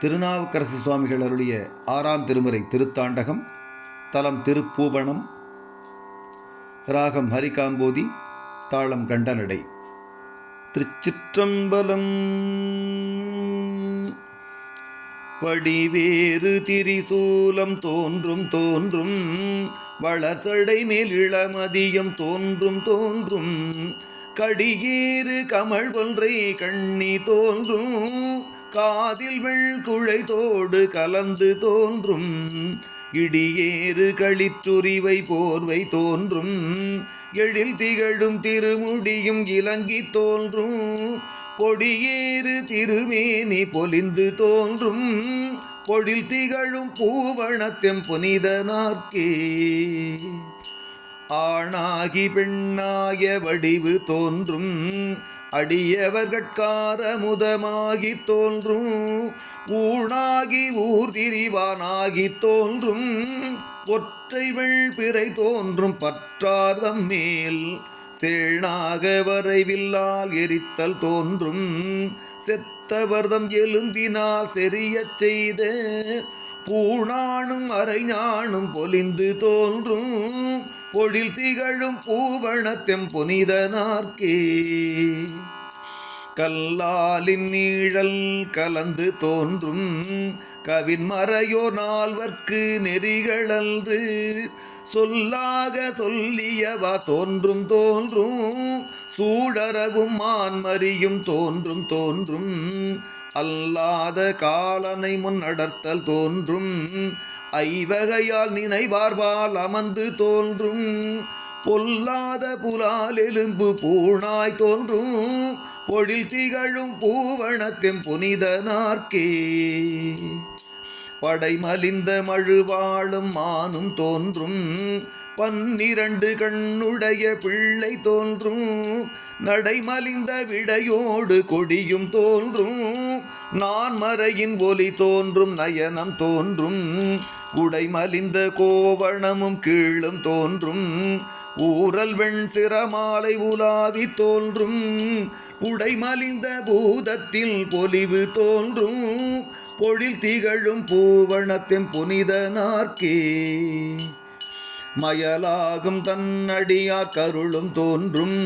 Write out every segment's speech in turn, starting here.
திருநாவுக்கரசு சுவாமிகள் அருளிய 6ஆம் திருமுறை திருத்தாண்டகம். தலம் திருப்பூவனம். ராகம் ஹரிகாம்போதி. தாளம் கண்டனடை. திருச்சிற்றம்பலம். வடிவேறு திரிசூலம் தோன்றும் தோன்றும், வளர்சடை மேல் இளமதியம் தோன்றும் தோன்றும், கடியேறு கமழ் ஒன்றை கண்ணி தோன்றும், காதில் வெள்குழை தோடு கலந்து தோன்றும், இடியேறு களிற்றுரிவை போர்வை தோன்றும், எழில் திகழும் திருமுடியும் இலங்கி தோன்றும், பொடியேறு திருமேனி பொலிந்து தோன்றும், பொழில் திகழும் பூவனத்தெம் புனிதனார்க்கே. ஆணாகி பெண்ணாய வடிவு தோன்றும், அடியவர்கட்கார முதமாகி தோன்றும், ஊனாகி ஊர் திரிவானாகி தோன்றும், ஒற்றை வெள்பிறை தோன்றும் பற்றார்தம் மேல், சேணாக வரைவில்லால் எரித்தல் தோன்றும், செத்தவர்தம் எலும்பினால் செறியச் செய்த, பூணானும் அரைஞானும் பொலிந்து தோன்றும், பொழில் திகழும் பூவனத்தெம் புனிதனார்க்கே. கல்லாலின் நீழல் கலந்து தோன்றும், கவின் மறையோர் நால்வர்க்கு நெறிகளன்று, சொல்லாக சொல்லியவா தோன்றும் தோன்றும், சூடரவும் மான்மரியும் தோன்றும் தோன்றும், அல்லாத காலனை முன்னடர்த்தல் தோன்றும், ஐவகையால் நினைவார்வால் அமர்ந்து தோன்றும், பொல்லாத புலால் எலும்பு பூணாய் தோன்றும், பொழில் திகழும் பூவனத்தெம் புனிதனார்க்கே. படைமலிந்த மழுவாளும் மானும் தோன்றும், 12 கண்ணுடைய பிள்ளை தோன்றும், நடைமலிந்த விடையோடு கொடியும் தோன்றும், நான்மறையின் ஒலி தோன்றும் நயனம் தோன்றும், உடைமலிந்த கோவணமும் கீழும் தோன்றும், ஊரல் வெண் சிரமாலை உலாவி தோன்றும், உடைமலிந்த பூதத்தில் பொலிவு தோன்றும், பொழில் திகழும் பூவனத்தெம் புனிதனார்க்கே. மயலாகும் தன்னடியார் கருளும் தோன்றும்,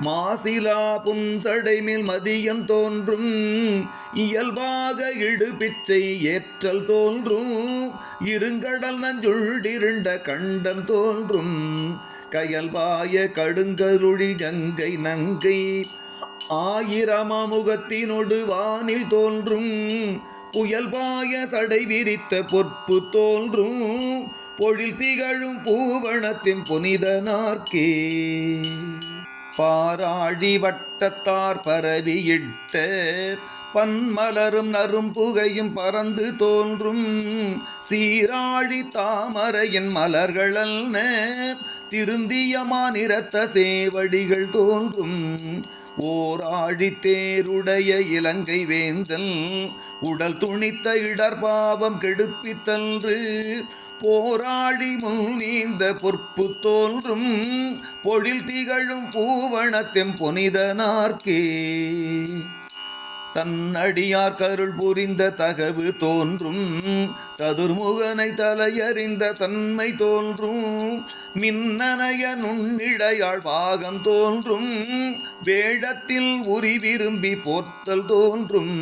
மாசிலா புன்சடைமேல் மதியம் தோன்றும், இயல்பாக இடுபிச்சை ஏற்றல் தோன்றும், இருங்கடல் நஞ்சுள்ளிருண்ட கண்டம் தோன்றும், கயல்பாய கடுங்கருளி கங்கை நங்கை, ஆயிரமாமுகத்தினொடு வானில் தோன்றும், புயல்பாய சடை விரித்த பொற்பு தோன்றும், பொழில் திகழும் பூவனத்தின் புனிதனார்க்கே. பாராழி வட்டத்தார் பரவியிட்ட, பன்மலரும் நரும் புகையும் பறந்து தோன்றும், சீராழி தாமரையின் மலர்களல்ன, திருந்தியமா நிறத்த சேவடிகள் தோன்றும், ஓராழி தேருடைய இலங்கை வேந்தல், உடல் துணித்த இடர்பாவம் கெடுப்பித்தன்று, போராடி முன் நீந்த பொற்பு தோன்றும், பொழில் திகழும் பூவனத்தெம் புனிதனார்க்கே. தன்னடியார் கருள் புரிந்த தகவு தோன்றும், சதுர்முகனை தலையறிந்த தன்மை தோன்றும், மின்னனைய நுண்ணிடையாள் பாகம் தோன்றும், வேடத்தில் உரி விரும்பி போர்த்தல் தோன்றும்,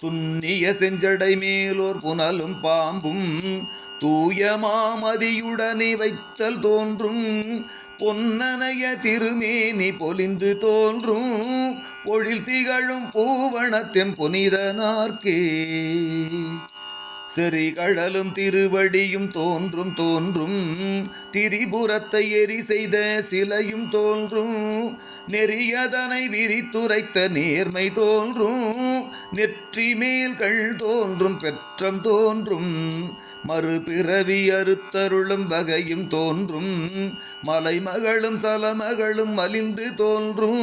துன்னிய செஞ்சடை மேலோர் புனலும் பாம்பும், தூய மாமதியுடனே வைத்தல் தோன்றும், பொன்னனைய திருமேனி பொலிந்து தோன்றும், பொழில் திகழும் பூவனத்தெம் புனிதனார்க்கே. செறிகடலும் திருவடியும் தோன்றும் தோன்றும், திரிபுரத்தை எரி செய்த சிலையும் தோன்றும், நெறியதனை விரித்துரைத்த நேர்மை தோன்றும், நெற்றி மேல் கள் தோன்றும் பெற்றம் தோன்றும், மறுபிறவி அறுத்தருளும் வகையும் தோன்றும், மலைமகளும் சலமகளும் மலிந்து தோன்றும்,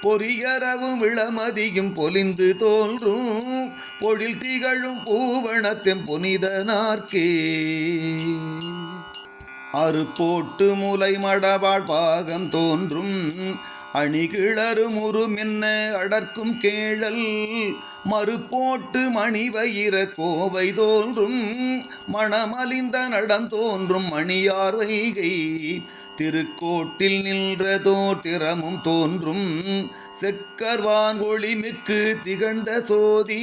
பொறியரவும் இளமதியும் பொலிந்து தோன்றும், பொழில் திகழும் பூவனத்தெம் புனிதனார்க்கே. அறுபோட்டு முலை மடவாழ் பாகம் தோன்றும், அணிகிளரும் உருமென்ன அடர்க்கும் கேழல் மறுபோட்டு மணிவயிர கோவை தோன்றும் மணமலிந்த நடந்தோன்றும் மணியார் வைகை திருக்கோட்டில் நின்ற தோட்டிரமும் தோன்றும் செக்கர்வான் ஒளிமிக்கு திகழ்ந்த சோதி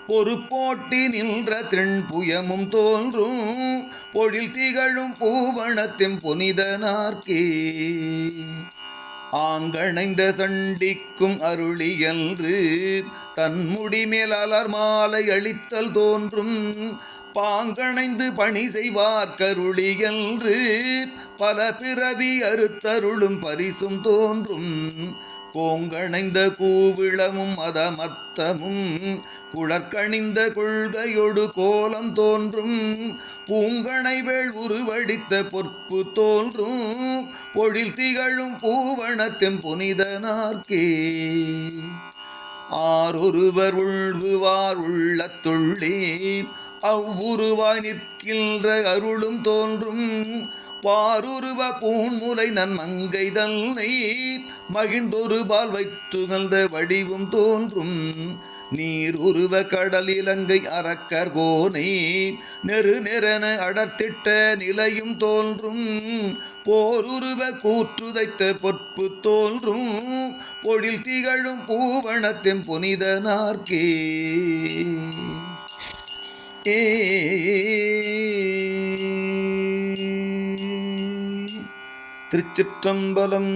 பொறுப்போட்டி நின்ற திண்புயமும் தோன்றும் பொழில் திகழும் பூவனத்தின் புனிதனார்க்கே ஆங்கணைந்த சண்டிக்கும் அருளியன்று தன்முடி மேல் அலர் மாலை அளித்தல் தோன்றும் பாங்கணைந்து பணி செய்வார் கருளியன்று பல பிறவி அறுத்தருளும் பரிசும் தோன்றும் கோங்கணைந்த கூவிளமும் மதமத்தமும் குளற்கணிந்த கொள்கையொடு கோலம் தோன்றும் பூங்கணைவேள் உருவடித்த பொற்பு தோன்றும் பொழில் திகழும் பூவனத்தின் புனிதனார்க்கே ஆரொருவர் உள்வுவார் உள்ளத்துள்ளே அவ்வுருவாய் நிற்கின்ற அருளும் தோன்றும் வாருருவ பூன்முலை நன்மங்கை தன்னை மகிழ்ந்தொருபால் வைத்துகழ்ந்த வடிவும் தோன்றும் நீர் உருவ கடல் இலங்கை அரக்கர் கோனை நெரு நெறன அடர்த்திட்ட நிலையும் தோன்றும் போருருவ கூற்றுதைத்த பொற்பு தோன்றும் பொழில் திகழும் பூவனத்தின் புனிதனார்க்கே திருச்சிற்றம்பலம்.